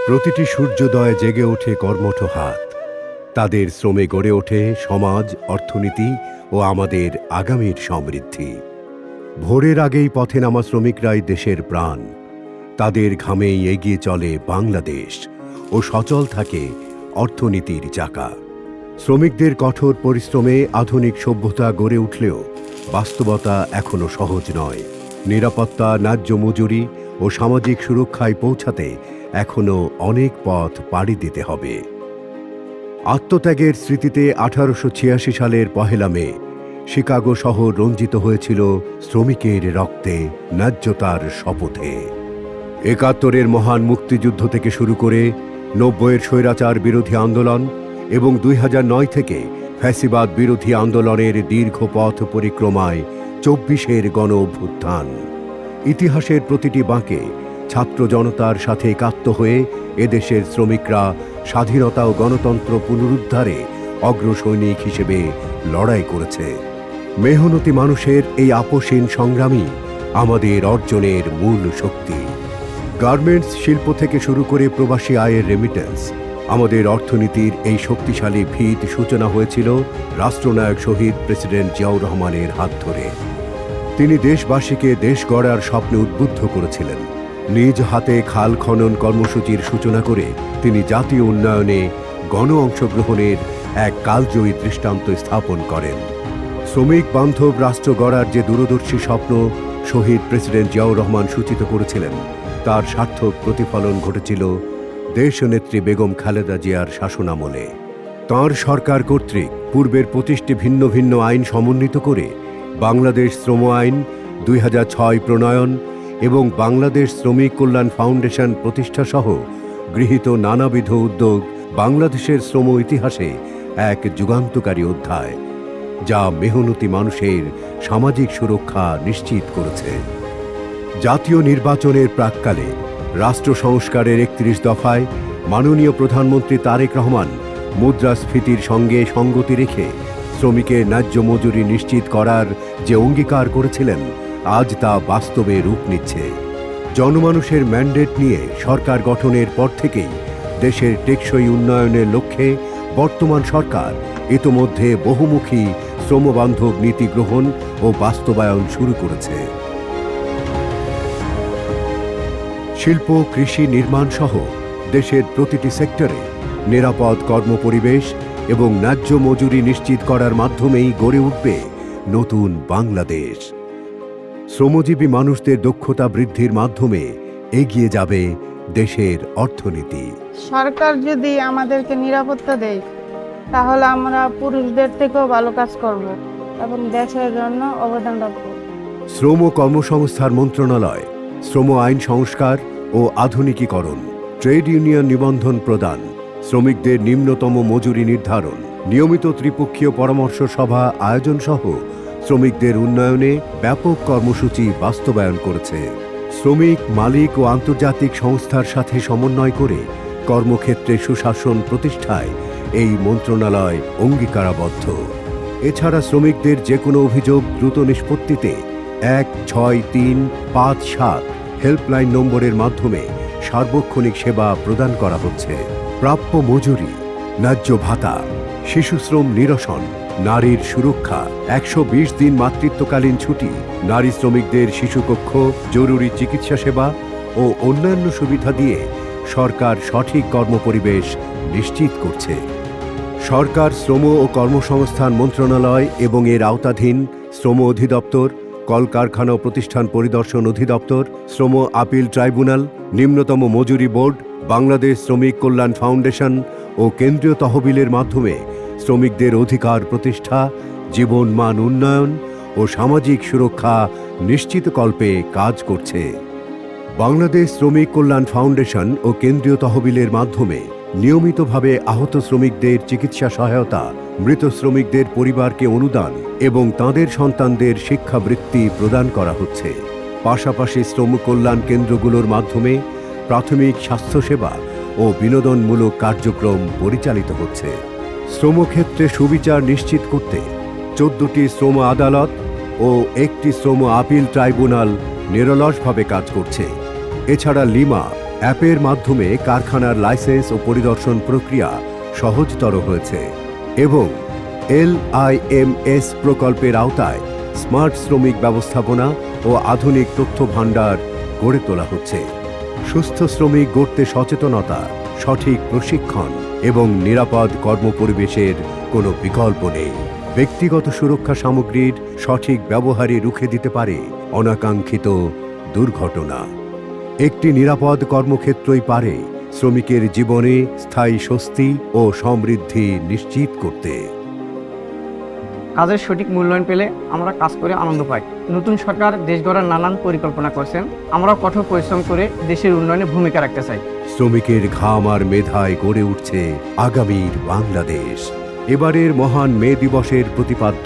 প্রতিটি সূর্যোদয়ে জেগে ওঠে কর্মঠ হাত। তাদের শ্রমে গড়ে ওঠে সমাজ, অর্থনীতি ও আমাদের আগামীর সমৃদ্ধি। ভোরের আগেই পথে নামা শ্রমিকরাই দেশের প্রাণ। তাদের ঘামেই এগিয়ে চলে বাংলাদেশ ও সচল থাকে অর্থনীতির চাকা। শ্রমিকদের কঠোর পরিশ্রমে আধুনিক সভ্যতা গড়ে উঠলেও বাস্তবতা এখনো সহজ নয়। নিরাপত্তা, ন্যায্য মজুরি ও সামাজিক সুরক্ষায় পৌঁছাতে এখনো অনেক পথ পাড়ি দিতে হবে। আত্মত্যাগের স্মৃতিতে 1886 সালের 1 মে শিকাগো শহর রঞ্জিত হয়েছিল শ্রমিকের রক্তে, ন্যায্যতার শপথে। 71-এর মহান মুক্তিযুদ্ধ থেকে শুরু করে 90-এর স্বৈরাচার বিরোধী আন্দোলন এবং 2009 থেকে ফ্যাসিবাদ বিরোধী আন্দোলনের দীর্ঘ পথ পরিক্রমায় 24-এর গণ অভ্যুত্থান। ইতিহাসের প্রতিটি বাঁকে ছাত্র জনতার সাথে একাত্ম হয়ে এদেশের শ্রমিকরা স্বাধীনতা ও গণতন্ত্র পুনরুদ্ধারে অগ্রসৈনিক হিসেবে লড়াই করেছে। মেহনতি মানুষের এই আপোষহীন সংগ্রামই আমাদের অর্জনের মূল শক্তি। গার্মেন্টস শিল্প থেকে শুরু করে প্রবাসী আয়ের রেমিটেন্স, আমাদের অর্থনীতির এই শক্তিশালী ভিত সূচনা হয়েছিল রাষ্ট্রনায়ক শহীদ প্রেসিডেন্ট জিয়াউর রহমানের হাত ধরে। তিনি দেশবাসীকে দেশ গড়ার স্বপ্নে উদ্বুদ্ধ করেছিলেন। নিজ হাতে খাল খনন কর্মসূচির সূচনা করে তিনি জাতীয় উন্নয়নে গণ অংশগ্রহণের এক কালজয়ী দৃষ্টান্ত স্থাপন করেন। শ্রমিক বান্ধব রাষ্ট্র গড়ার যে দূরদর্শী স্বপ্ন শহীদ প্রেসিডেন্ট জিয়াউর রহমান সূচিত করেছিলেন, তার সার্থক প্রতিফলন ঘটেছিল দেশনেত্রী বেগম খালেদা জিয়ার শাসনামলে। তাঁর সরকার কর্তৃক পূর্বের 25টি ভিন্ন ভিন্ন আইন সমন্বিত করে বাংলাদেশ শ্রম আইন 2006 প্রণয়ন এবং বাংলাদেশ শ্রমিক কল্যাণ ফাউন্ডেশন প্রতিষ্ঠাসহ গৃহীত নানাবিধ উদ্যোগ বাংলাদেশের শ্রম ইতিহাসে এক যুগান্তকারী অধ্যায়, যা মেহনতি মানুষের সামাজিক সুরক্ষা নিশ্চিত করেছে। জাতীয় নির্বাচনের প্রাক্কালে রাষ্ট্র সংস্কারের 31 দফায় মাননীয় প্রধানমন্ত্রী তারেক রহমান মুদ্রাস্ফীতির সঙ্গে সঙ্গতি রেখে শ্রমিকের ন্যায্য মজুরি নিশ্চিত করার যে অঙ্গীকার করেছিলেন, আজ তা বাস্তবে রূপ নিচ্ছে। জনমানুষের ম্যান্ডেট নিয়ে সরকার গঠনের পর থেকেই দেশের টেকসই উন্নয়নের লক্ষ্যে বর্তমান সরকার ইতোমধ্যে বহুমুখী শ্রমবান্ধব নীতি গ্রহণ ও বাস্তবায়ন শুরু করেছে। শিল্প, কৃষি, নির্মাণ সহ দেশের প্রতিটি সেক্টরে নিরাপদ কর্মপরিবেশ এবং ন্যায্য মজুরি নিশ্চিত করার মাধ্যমেই গড়ে উঠবে নতুন বাংলাদেশ। শ্রমজীবী মানুষদের দক্ষতা বৃদ্ধির মাধ্যমে এগিয়ে যাবে দেশের অর্থনীতি। সরকার যদি আমাদেরকে নিরাপত্তা দেয়, তাহলে আমরা পুরুষদের থেকেও ভালো কাজ করব এবং দেশের জন্য অবদান রাখব। শ্রম ও কর্মসংস্থান মন্ত্রণালয় শ্রম আইন সংস্কার ও আধুনিকীকরণ, ট্রেড ইউনিয়ন নিবন্ধন প্রদান, শ্রমিকদের নিম্নতম মজুরি নির্ধারণ, নিয়মিত ত্রিপক্ষীয় পরামর্শ সভা আয়োজন সহ শ্রমিকদের উন্নয়নে ব্যাপক কর্মসূচি বাস্তবায়ন করেছে। শ্রমিক, মালিক ও আন্তর্জাতিক সংস্থার সাথে সমন্বয় করে কর্মক্ষেত্রে সুশাসন প্রতিষ্ঠায় এই মন্ত্রণালয় অঙ্গীকারাবদ্ধ। এছাড়া শ্রমিকদের যে কোনো অভিযোগ দ্রুত নিষ্পত্তিতে 16357 হেল্পলাইন নম্বরের মাধ্যমে সার্বক্ষণিক সেবা প্রদান করা হচ্ছে। প্রাপ্য মজুরি, ন্যায্য ভাতা, শিশুশ্রম নিরসন, নারীর সুরক্ষা, 120 দিন মাতৃত্বকালীন ছুটি, নারী শ্রমিকদের শিশুকক্ষ, জরুরি চিকিৎসা সেবা ও অন্যান্য সুবিধা দিয়ে সরকার সঠিক কর্মপরিবেশ নিশ্চিত করছে। সরকার শ্রম ও কর্মসংস্থান মন্ত্রণালয় এবং এর আওতাধীন শ্রম অধিদপ্তর, কলকারখানা ও প্রতিষ্ঠান পরিদর্শন অধিদপ্তর, শ্রম আপিল ট্রাইব্যুনাল, নিম্নতম মজুরি বোর্ড, বাংলাদেশ শ্রমিক কল্যাণ ফাউন্ডেশন ও কেন্দ্রীয় তহবিলের মাধ্যমে শ্রমিকদের অধিকার প্রতিষ্ঠা, জীবনমান উন্নয়ন ও সামাজিক সুরক্ষা নিশ্চিতকল্পে কাজ করছে। বাংলাদেশ শ্রমিক কল্যাণ ফাউন্ডেশন ও কেন্দ্রীয় তহবিলের মাধ্যমে নিয়মিতভাবে আহত শ্রমিকদের চিকিৎসা সহায়তা, মৃত শ্রমিকদের পরিবারকে অনুদান এবং তাঁদের সন্তানদের শিক্ষাবৃত্তি প্রদান করা হচ্ছে। পাশাপাশি শ্রম কল্যাণ কেন্দ্রগুলোর মাধ্যমে প্রাথমিক স্বাস্থ্যসেবা ও বিনোদনমূলক কার্যক্রম পরিচালিত হচ্ছে। শ্রমক্ষেত্রে সুবিচার নিশ্চিত করতে 14টি শ্রম আদালত ও 1টি শ্রম আপিল ট্রাইব্যুনাল নিরলসভাবে কাজ করছে। এছাড়া লিমা অ্যাপের মাধ্যমে কারখানার লাইসেন্স ও পরিদর্শন প্রক্রিয়া সহজতর হয়েছে এবং LIMS প্রকল্পের আওতায় স্মার্ট শ্রমিক ব্যবস্থাপনা ও আধুনিক তথ্য ভাণ্ডার গড়ে তোলা হচ্ছে। সুস্থ শ্রমিক গড়তে সচেতনতা, সঠিক প্রশিক্ষণ এবং নিরাপদ কর্মপরিবেশের কোনো বিকল্প নেই। ব্যক্তিগত সুরক্ষা সামগ্রীর সঠিক ব্যবহারই রুখে দিতে পারে অনাকাঙ্ক্ষিত দুর্ঘটনা। একটি নিরাপদ কর্মক্ষেত্রই পারে শ্রমিকের জীবনে স্থায়ী স্বস্তি ও সমৃদ্ধি নিশ্চিত করতে। কাজের সঠিক মূল্যায়ন পেলে আমরা কাজ করে আনন্দ পাই। নতুন সরকার দেশ গড়ার নানান পরিকল্পনা করছেন, আমরা কঠোর পরিশ্রম করে দেশের উন্নয়নে ভূমিকা রাখতে চাই। শ্রমিকের ঘাম আর মেধায় গড়ে উঠছে আগামীর বাংলাদেশ। এবারের মহান মে দিবসের প্রতিপাদ্য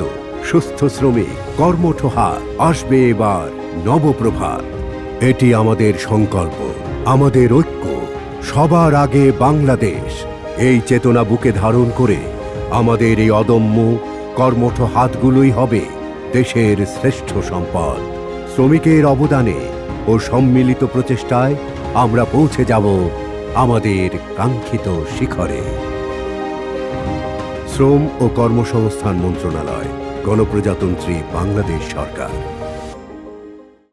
সুস্থ শ্রমিক, কর্মঠ হাত, আসবে এবার নবপ্রভাত। এটি আমাদের সংকল্প, আমাদের ঐক্য, সবার আগে বাংলাদেশ। এই চেতনা বুকে ধারণ করে আমাদের এই অদম্য কর্মঠ হাতগুলোই হবে দেশের শ্রেষ্ঠ সম্পদ। শ্রমিকের অবদানে ও সম্মিলিত প্রচেষ্টায় আমরা পৌঁছে যাব আমাদের কাঙ্ক্ষিত শিখরে। শ্রম ও কর্মসংস্থান মন্ত্রণালয়, গণপ্রজাতন্ত্রী বাংলাদেশ সরকার।